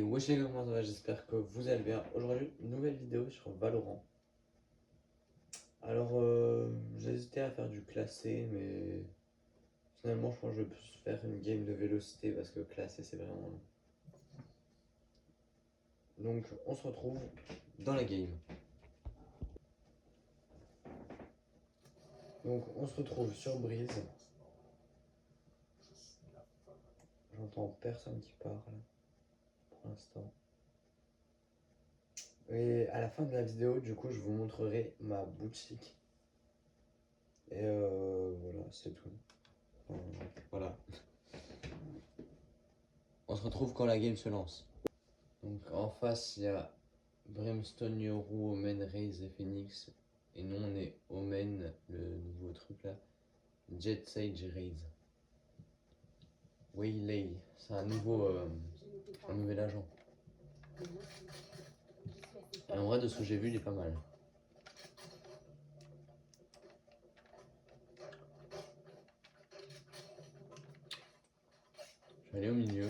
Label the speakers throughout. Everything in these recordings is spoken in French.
Speaker 1: Et wesh les gars, comment ça va? J'espère que vous allez bien. Aujourd'hui, une nouvelle vidéo sur Valorant. Alors, j'ai hésité à faire du classé, mais finalement, je pense que je vais plus faire une game de vélocité parce que classé, c'est vraiment long. Donc, on se retrouve dans la game. Donc, on se retrouve sur Breeze. J'entends personne qui parle pour l'instant. Et à la fin de la vidéo, du coup, je vous montrerai ma boutique. Et voilà, c'est tout. Enfin, voilà. On se retrouve quand la game se lance. Donc en face, il y a Brimstone, Yoru, Omen, Raze et Phoenix. Et nous, on est Omen, le nouveau truc là. Jet Sage et Raze. Waylay, c'est un nouvel agent. Et en vrai, de ce que j'ai vu, il est pas mal. Je vais aller au milieu.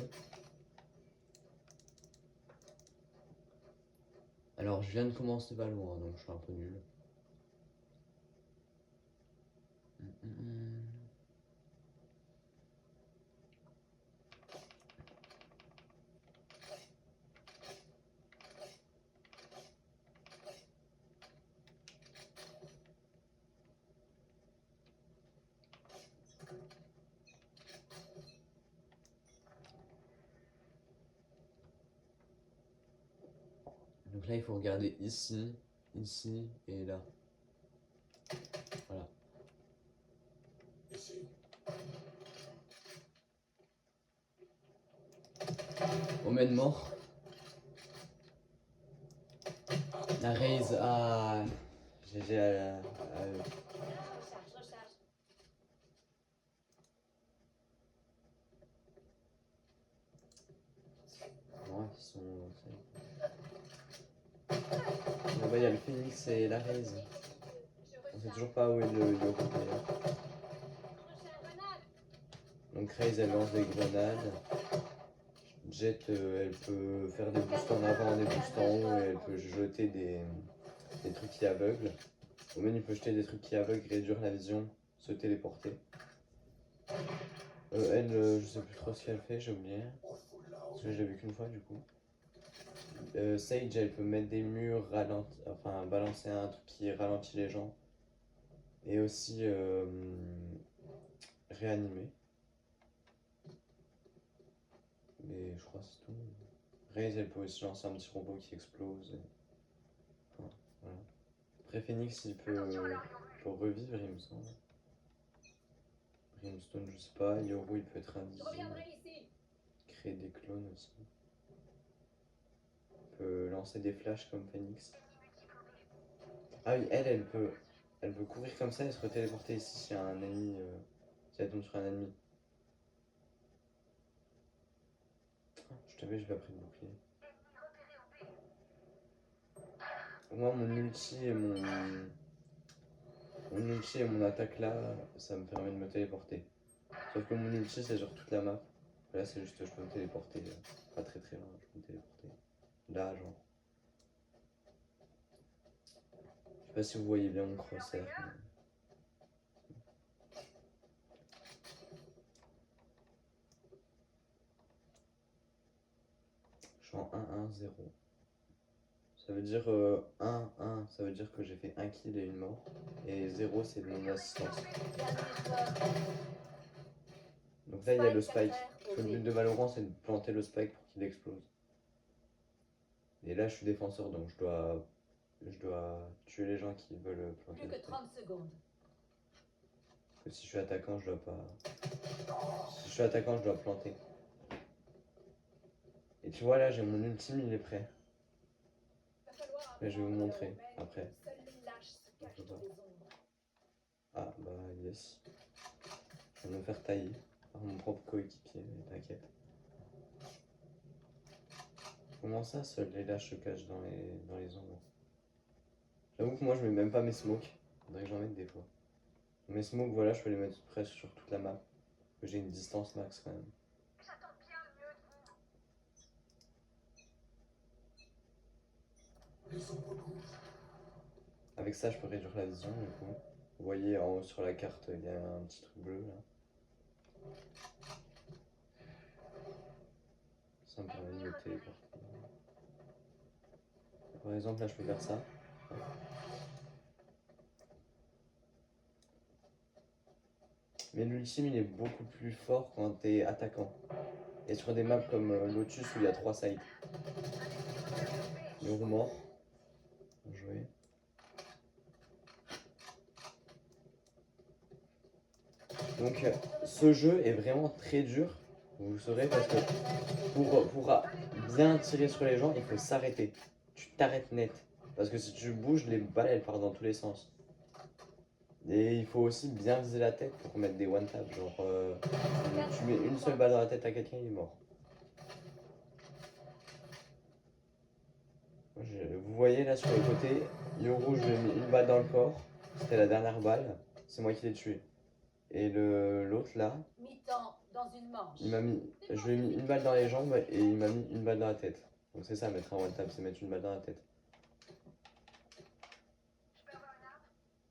Speaker 1: Alors, je viens de commencer Valo, donc je suis un peu nul. Donc là, il faut regarder ici, ici et là. Voilà. Omen mort. La Raze à... GG à... Ouais, ils sont... Là-bas, il y a le Phoenix et la Raze. On sait toujours pas où est le Yoru d'ailleurs. Donc Raze, elle lance des grenades. Jet, elle peut faire des boosts en avant, des boosts en haut, et elle peut jeter des trucs qui aveuglent. Omen, il peut jeter des trucs qui aveuglent, réduire la vision, se téléporter. Elle, je sais plus trop ce qu'elle fait, j'ai oublié. Parce que je l'ai vu qu'une fois du coup. Sage, elle peut mettre des murs, enfin balancer un truc qui ralentit les gens. Et aussi réanimer. Mais je crois que c'est tout. Raze, elle peut aussi lancer un petit robot qui explose. Enfin, voilà. Après Phoenix, il peut revivre, il me semble. Brimstone, je sais pas. Yoru, il peut être invisible. Créer des clones aussi. Il peut lancer des flashs comme Phoenix. Ah oui, elle peut courir comme ça et se retéléporter ici s'il y a un ennemi. Si elle tombe sur un ennemi. Je t'avais, je vais après le bouclier. Moi, mon ulti et mon attaque là, ça me permet de me téléporter. Sauf que mon ulti, c'est genre toute la map. Là, c'est juste, je peux me téléporter. Pas très très loin, je peux me téléporter. Là, genre. Je sais pas si vous voyez bien mon crosshair. Mais... je suis en 1-1-0. Ça veut dire 1-1, ça veut dire que j'ai fait un kill et une mort. Et 0, c'est mon assistance. Donc là, il y a le spike. Le but de Valorant, c'est de planter le spike pour qu'il explose. Et là, je suis défenseur, donc je dois tuer les gens qui veulent planter le spike.
Speaker 2: 30 secondes.
Speaker 1: Parce que si je suis attaquant, je dois pas... Si je suis attaquant, je dois planter. Et tu vois, là, j'ai mon ultime, il est prêt. Mais je vais vous montrer après. Ah, bah, yes. Je vais me faire tailler par mon propre coéquipier, mais t'inquiète. Comment ça, seuls les lâches se cachent dans les ombres? J'avoue que moi, je mets même pas mes smokes. Faudrait que j'en mette des fois. Mes smokes, voilà, je peux les mettre presque sur toute la map. J'ai une distance max quand même. Avec ça, je peux réduire la vision du coup. Vous voyez en haut sur la carte, il y a un petit truc bleu là. Ça me permet de me téléporter. Par exemple, là, je peux faire ça. Mais l'ultime, il est beaucoup plus fort quand t'es attaquant. Et sur des maps comme Lotus où il y a 3 sites. Yoru mort. Bien joué. Donc, ce jeu est vraiment très dur. Vous le saurez parce que pour bien tirer sur les gens, il faut s'arrêter. Tu t'arrêtes net. Parce que si tu bouges, les balles elles partent dans tous les sens. Et il faut aussi bien viser la tête pour mettre des one tap. Genre, tu mets une seule balle dans la tête à quelqu'un, il est mort. Vous voyez là sur le côté, Yoru, je lui ai mis une balle dans le corps. C'était la dernière balle. C'est moi qui l'ai tué. Et l'autre là, je lui ai mis une balle dans les jambes et il m'a mis une balle dans la tête. Donc c'est ça mettre un one tap, c'est mettre une balle dans la tête.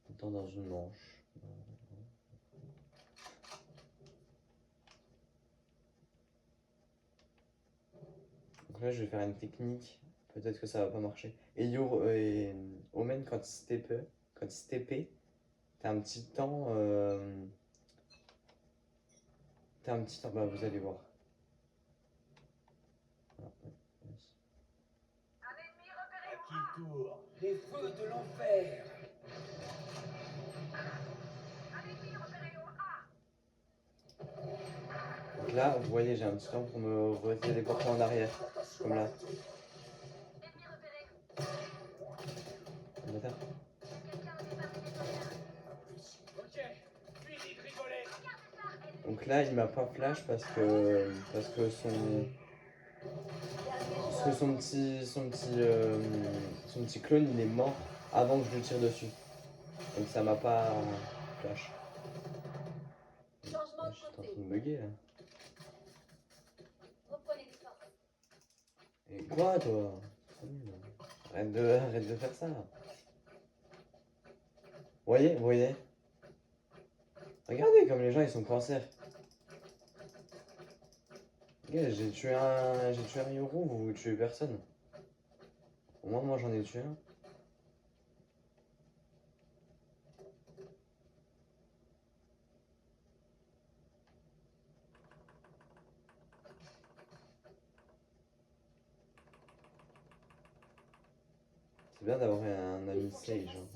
Speaker 1: Attends, dans une manche. Donc là je vais faire une technique, peut-être que ça va pas marcher. Et Omen quand il se TP, t'as un petit temps. Bah vous allez voir.
Speaker 2: À qui tour? Les feux de l'enfer.
Speaker 1: Donc là, vous voyez, j'ai un petit temps pour me téléporter en arrière, comme là. Donc là, il m'a pas flash parce que son petit clone, il est mort avant que je lui tire dessus. Donc ça m'a pas flash. Je suis en train de me bugger là. Et quoi toi? Arrête de faire ça. Vous voyez? Regardez comme les gens ils sont cancer. J'ai tué un Yoru, vous tuez personne. Au moins moi j'en ai tué un. C'est bien d'avoir un ami sage. Hein.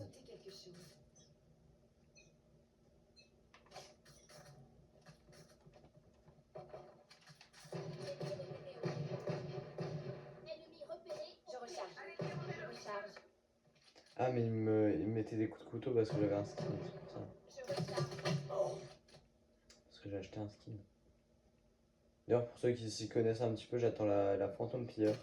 Speaker 1: Ah mais il me mettait des coups de couteau parce que j'avais un skin, c'est pour ça. Parce que j'ai acheté un skin. D'ailleurs pour ceux qui s'y connaissent un petit peu, j'attends la fantôme pilleur.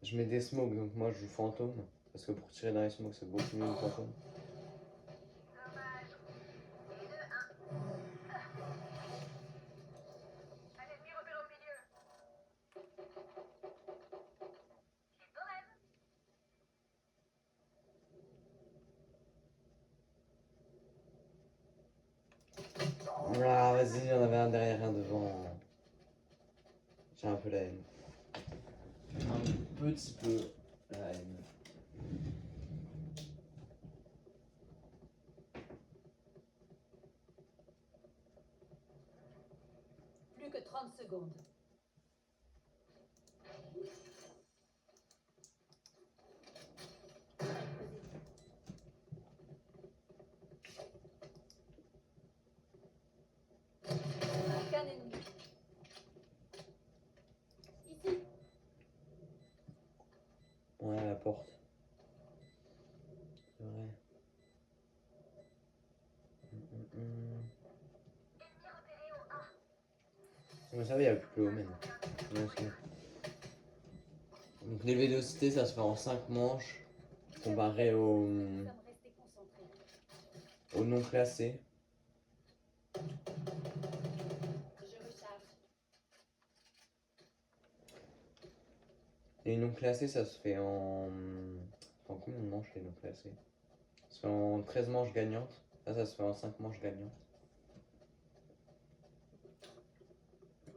Speaker 1: Je mets des smokes, donc moi je joue fantôme. Parce que pour tirer dans les smokes c'est beaucoup mieux que fantôme. Ah vas-y, il y en avait un derrière, un devant. J'ai un peu la haine. Un petit peu la haine.
Speaker 3: Plus que 30 secondes. Aucun ennemi. Ici.
Speaker 1: Ouais, la porte. C'est vrai. Vous savez, il n'y a plus que le Omen. Donc les vélocités, ça se fait en 5 manches, comparé au non classé. Les non classés, ça se fait en combien de manches les non classés? Ça se fait en 13 manches gagnantes. Là, ça se fait en 5 manches gagnantes.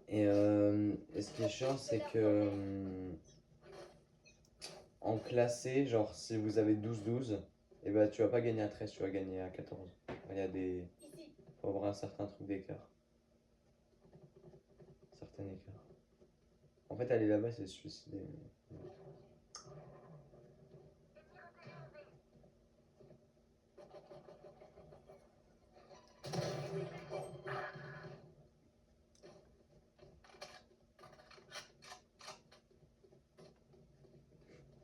Speaker 1: Et ce qui est chiant, c'est que en classé, genre si vous avez 12-12, et bah tu vas pas gagner à 13, tu vas gagner à 14. Il y a des.
Speaker 3: Ici.
Speaker 1: Faut avoir un certain truc d'écart. Un certain écart. En fait, aller là-bas, c'est se suicider.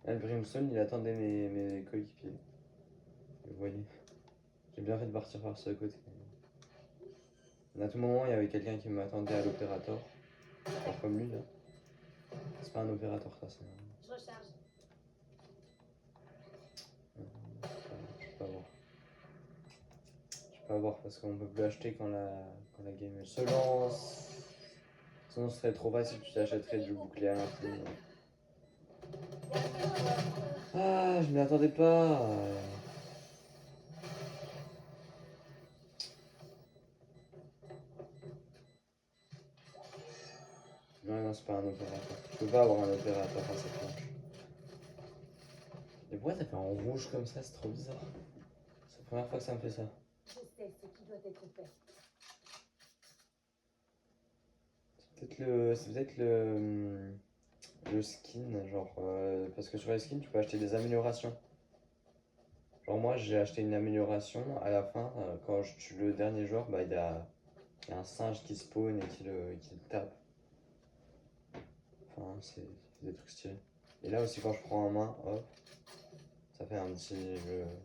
Speaker 1: Le Brimstone, il attendait mes coéquipiers. Vous voyez, j'ai bien fait de partir par ce côté. À tout moment, il y avait quelqu'un qui m'attendait à l'opérateur. Pas comme lui, là. C'est pas un opérateur, ça, c'est un.
Speaker 3: Je recharge.
Speaker 1: Je peux pas voir. Je peux pas voir parce qu'on peut plus acheter quand la game se lance. Sinon, ce serait trop facile, tu t'achèterais du bouclier à l'infini. Ah, je m'y attendais pas. Non, non, c'est pas un opérateur. Je peux pas avoir un opérateur à cette planche. Et pourquoi ça fait en rouge comme ça? C'est trop bizarre. C'est la première fois que ça me fait ça.
Speaker 3: Je sais ce qui doit être fait.
Speaker 1: C'est peut-être le skin, genre, parce que sur les skins, tu peux acheter des améliorations. Genre, moi, j'ai acheté une amélioration. À la fin, quand je tue le dernier joueur, bah, il y a un singe qui spawn et qui le tape. Enfin, c'est des trucs stylés. Et là aussi, quand je prends en main, hop, ça fait un petit.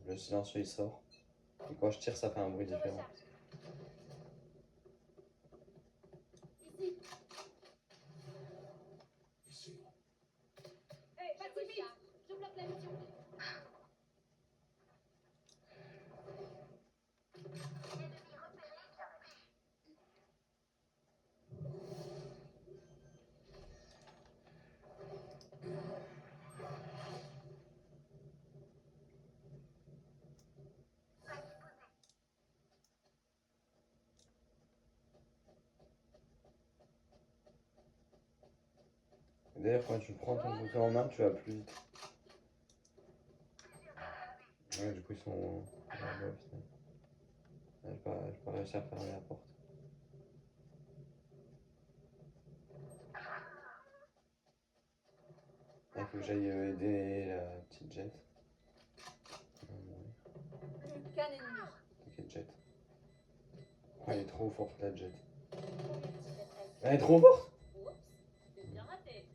Speaker 1: Le silencieux il sort. Et quand je tire, ça fait un bruit
Speaker 3: Je
Speaker 1: différent.
Speaker 3: recharge. Ici.
Speaker 2: Ici.
Speaker 3: Hé, pas si vite. Je bloque la mission.
Speaker 1: D'ailleurs, quand tu prends ton bouton en main, tu vas plus vite. Ouais, du coup, ils sont là-bas au final. J'ai pas réussi à fermer la porte. Il faut que j'aille aider la petite Jet.
Speaker 3: Plus qu'un ennemi.
Speaker 1: Ok, Jet. Oh, elle est trop forte, la Jet.
Speaker 3: Combien de tirs reste?
Speaker 1: Elle est trop forte!
Speaker 3: Oups, c'est bien raté.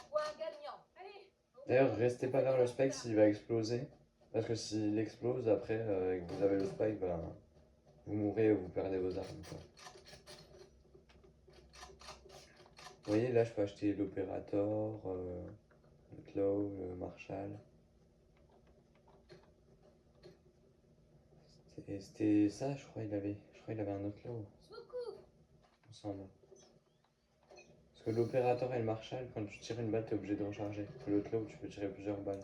Speaker 3: Point gagnant. Allez.
Speaker 1: D'ailleurs, restez pas vers le spike s'il va exploser. Parce que s'il explose, après, et que vous avez le spike, bah, vous mourrez ou vous perdez vos armes. Quoi. Vous voyez, là, je peux acheter l'opérateur, le claw, le marshal. C'était ça, je crois, il avait un autre claw,
Speaker 3: Je vous couvre.
Speaker 1: il me semble. Parce que l'opérateur et le marshal, quand tu tires une balle, t'es obligé de recharger. Que le claw, tu peux tirer plusieurs balles.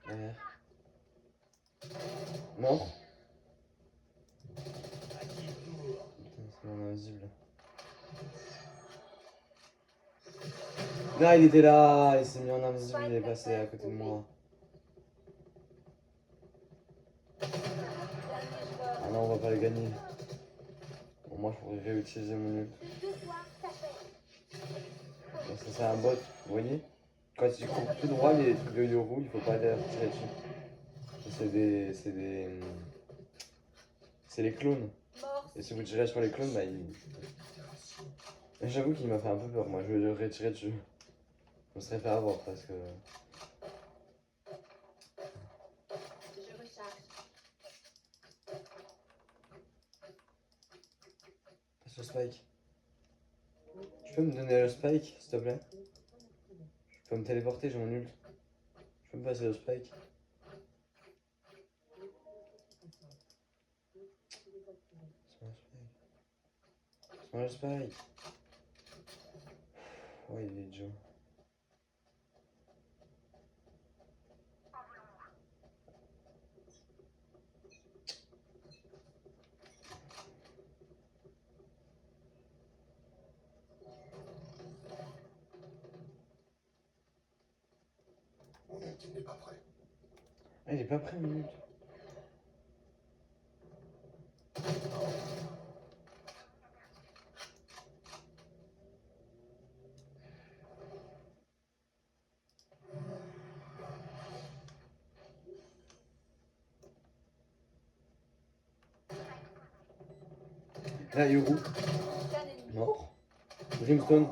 Speaker 1: Derrière. Mort.
Speaker 2: À qui le tour?
Speaker 1: Putain, c'est mon invisible. Non, il était là, il s'est mis en invisible, il est passé à côté de moi.
Speaker 3: Dernier joueur.
Speaker 1: Ah non, on va pas le gagner. Bon, moi, je pourrais réutiliser mon ult.
Speaker 3: Plus de soir, ça fait.
Speaker 1: Bon, ça, c'est un bot, vous voyez? Quand il court tout droit, les trucs de Yoru, il faut pas aller tirer dessus. C'est les clones.
Speaker 3: Mort.
Speaker 1: Et si vous tirez sur les clones, bah il. J'avoue qu'il m'a fait un peu peur, moi, je vais le retirer dessus. Je me serais fait avoir parce que.
Speaker 3: Je recharge.
Speaker 1: Passe le spike. Tu peux me donner le spike, s'il te plaît? Je peux me téléporter, j'ai mon ult. peux me passer au spike? C'est moi le spike. Oh, il est dur.
Speaker 2: Mon ultime n'est pas prêt.
Speaker 1: Ah, il est pas prêt, minute. Là, Yoru, mort. Brimstone.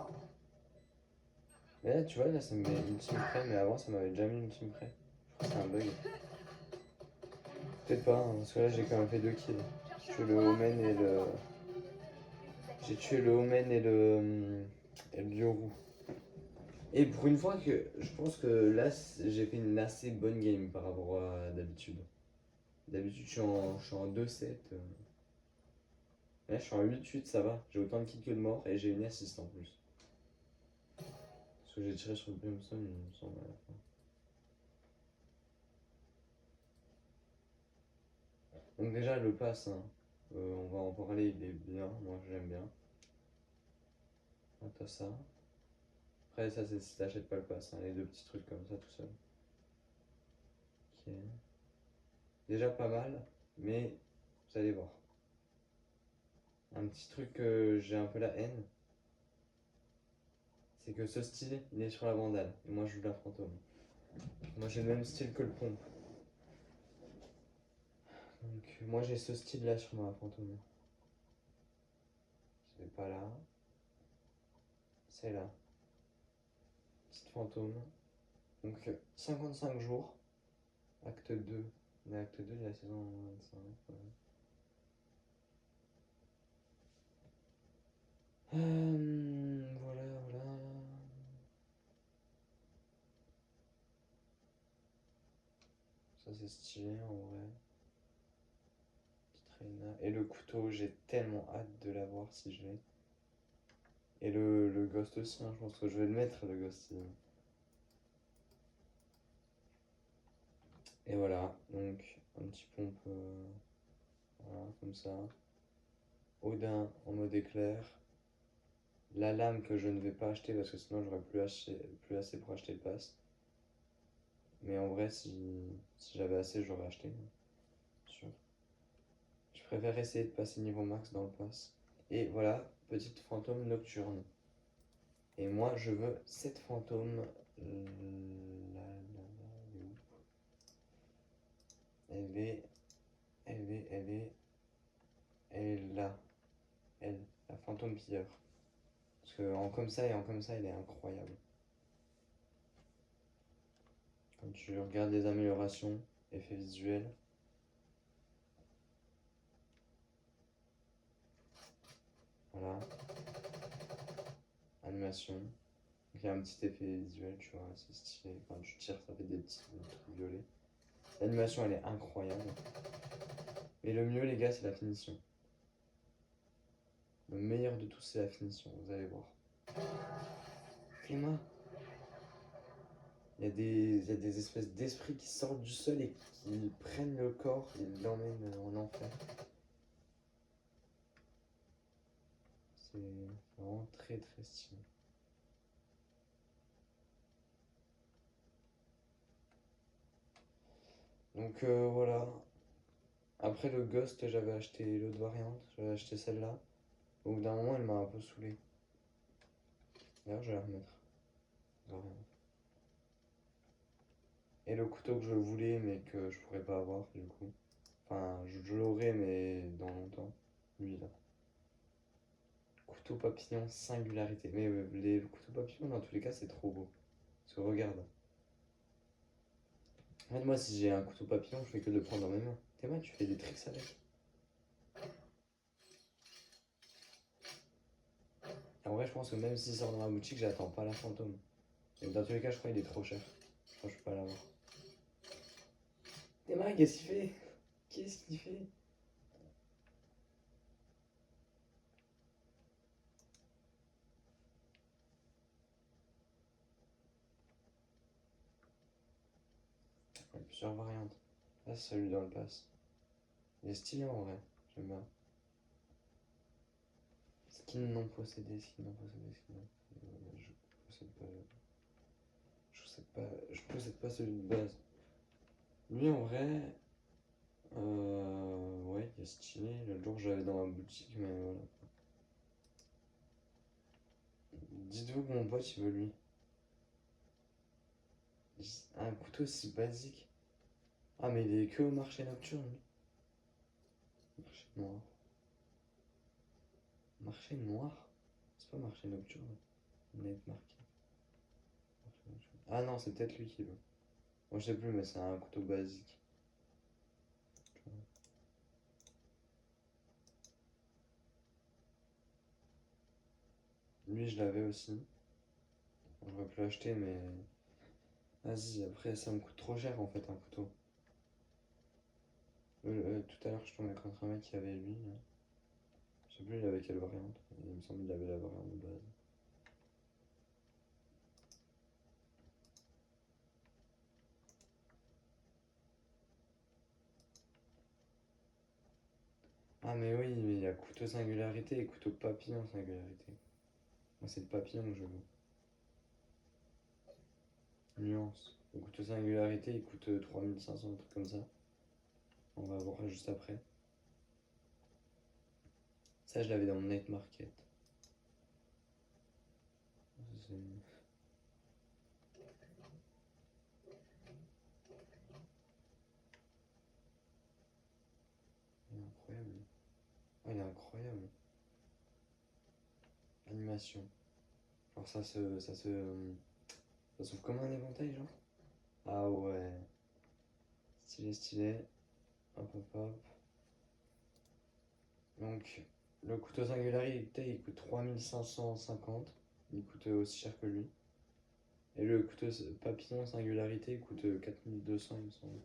Speaker 1: Mais là, tu vois, là, ça me met ultime prêt, mais avant, ça m'avait déjà mis ultime prêt. Je crois que c'est un bug. Peut-être pas, hein, parce que là, j'ai quand même fait 2 kills. J'ai tué le Omen et le. J'ai tué le Omen et le Yoru. Et pour une fois que je pense que là, j'ai fait une assez bonne game par rapport à d'habitude. D'habitude, je suis en 2-7. Là, je suis en 8-8, ça va. J'ai autant de kills que de morts et j'ai une assist en plus. Parce que j'ai tiré sur le Brimstone, il me semble, à la fin. Donc déjà, le pass, hein, on va en parler, il est bien. Moi, j'aime bien. Ah, t'as ça. Après, ça, c'est si t'achètes pas le pass, hein, les 2 petits trucs comme ça, tout seul. Ok. Déjà pas mal, mais vous allez voir. Un petit truc que j'ai un peu la haine, c'est que ce style, il est sur la vandale. Et moi, je joue la fantôme. Moi, j'ai le même style que le pompe. Donc, moi, j'ai ce style-là sur ma fantôme. C'est pas là. C'est là. Petite fantôme. Donc, 55 jours. Acte 2. On est acte 2 de la saison 25. Ouais. Voilà, voilà. Ça, c'est stylé en vrai. Petite Reina. Et le couteau, j'ai tellement hâte de l'avoir si je l'ai. Et le ghost aussi, hein, je pense que je vais le mettre, le ghost. Et voilà, donc un petit pompe, voilà, comme ça. Odin en mode éclair. La lame que je ne vais pas acheter parce que sinon j'aurais plus assez pour acheter le pass. Mais en vrai, si j'avais assez, j'aurais acheté. Sûr. Je préfère essayer de passer niveau max dans le pass. Et voilà, petite fantôme nocturne. Et moi, je veux cette fantôme. Elle est. Elle est là. Elle, la fantôme pilleur. Parce que en comme ça et en comme ça, elle est incroyable. Quand tu regardes les améliorations, effets visuels. Voilà. Animation. Donc il y a un petit effet visuel, tu vois, c'est stylé. Quand tu tires, ça fait des petits trucs violets. L'animation, elle est incroyable. Mais le mieux, les gars, c'est la finition. Le meilleur de tout, c'est la finition, vous allez voir. Clément. Il y a des espèces d'esprits qui sortent du sol et qui prennent le corps et l'emmènent en enfer. C'est vraiment très très stylé. Donc voilà. Après le Ghost, j'avais acheté l'autre variante, j'avais acheté celle-là. Au bout d'un moment, elle m'a un peu saoulé. D'ailleurs, je vais la remettre. Variante. Et le couteau que je voulais, mais que je pourrais pas avoir du coup. Enfin, je l'aurai, mais dans longtemps. Lui là. Couteau papillon singularité. Mais les couteaux papillons, dans tous les cas, c'est trop beau. Parce que regarde. En fait, moi, si j'ai un couteau papillon, je fais que de le prendre dans mes mains. Tes mains, tu fais des tricks avec. En vrai, je pense que même s'il sort dans ma boutique, j'attends pas la fantôme. Et dans tous les cas, je crois qu'il est trop cher. Je crois que je peux pas l'avoir. Théma, qu'est-ce qu'il fait? Qu'est-ce qu'il fait? Il y a plusieurs variantes. Là, c'est celui dans le pass. Il est stylé en vrai, j'aime bien. Skin non possédé, skin non possédé, skin non possédé. Je possède pas celui de base. Lui en vrai, ouais, il est stylé. L'autre jour, je l'avais dans ma boutique, mais voilà. Dites-vous que mon pote, il veut lui. Un couteau si basique. Ah, mais il est que au marché nocturne, lui. Marché noir. Marché noir? C'est pas marché nocturne. Night market. Ah non, c'est peut-être lui qui veut. Moi, je sais plus, mais c'est un couteau basique. Lui, je l'avais aussi. J'aurais pu l'acheter, mais. Vas-y, après, ça me coûte trop cher en fait, un couteau. Tout à l'heure, je tombais contre un mec qui avait lui. Là. Je sais plus, il avait quelle variante. Il me semble qu'il avait la variante de base. Ah, mais oui, mais il y a couteau singularité et couteau papillon singularité. Moi, c'est le papillon que je veux. Nuance. Le couteau singularité, il coûte 3500, un truc comme ça. On va voir juste après. Ça, je l'avais dans mon night market. C'est- Il est incroyable. Oh, il est incroyable. Animation. Genre, ça s'ouvre comme un éventail, genre. Ah ouais. Stylé, stylé. Hop, hop, hop. Donc, le couteau singularité, il coûte 3550. Il coûte aussi cher que lui. Et le couteau papillon singularité, il coûte 4200, il me semble.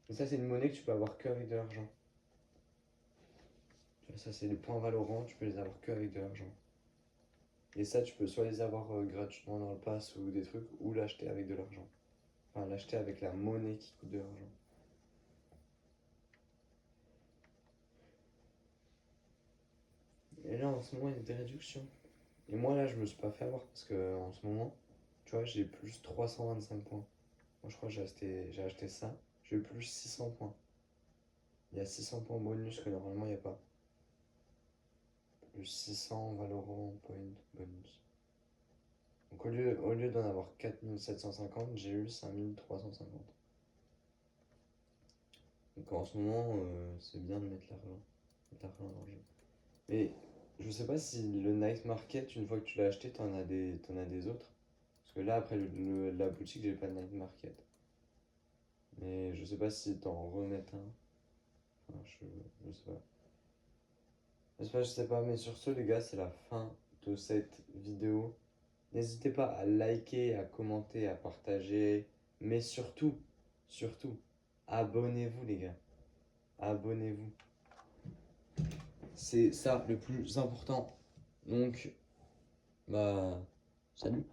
Speaker 1: Et ça, c'est une monnaie que tu peux avoir que avec de l'argent. Ça, c'est les points Valorant, tu peux les avoir que avec de l'argent. Et ça, tu peux soit les avoir gratuitement dans le pass ou des trucs, ou l'acheter avec de l'argent. Enfin, l'acheter avec la monnaie qui coûte de l'argent. Et là, en ce moment, il y a des réductions. Et moi, là, je me suis pas fait avoir parce que en ce moment, tu vois, j'ai plus 325 points. Moi, je crois que j'ai acheté ça. J'ai plus 600 points. Il y a 600 points bonus que normalement, il n'y a pas. Plus 600 Valorant Point bonus. Donc, au lieu d'en avoir 4750, j'ai eu 5350. Donc, en ce moment, c'est bien de mettre l'argent. Mettre l'argent dans le jeu. Mais je sais pas si le night market, une fois que tu l'as acheté, t'en as des autres. Parce que là, après la boutique, j'ai pas de night market. Mais je sais pas si t'en remets un. Enfin, je sais pas. Je sais pas, mais sur ce, les gars, c'est la fin de cette vidéo. N'hésitez pas à liker, à commenter, à partager. Mais surtout, surtout, abonnez-vous, les gars. Abonnez-vous. C'est ça le plus important. Donc, bah, salut.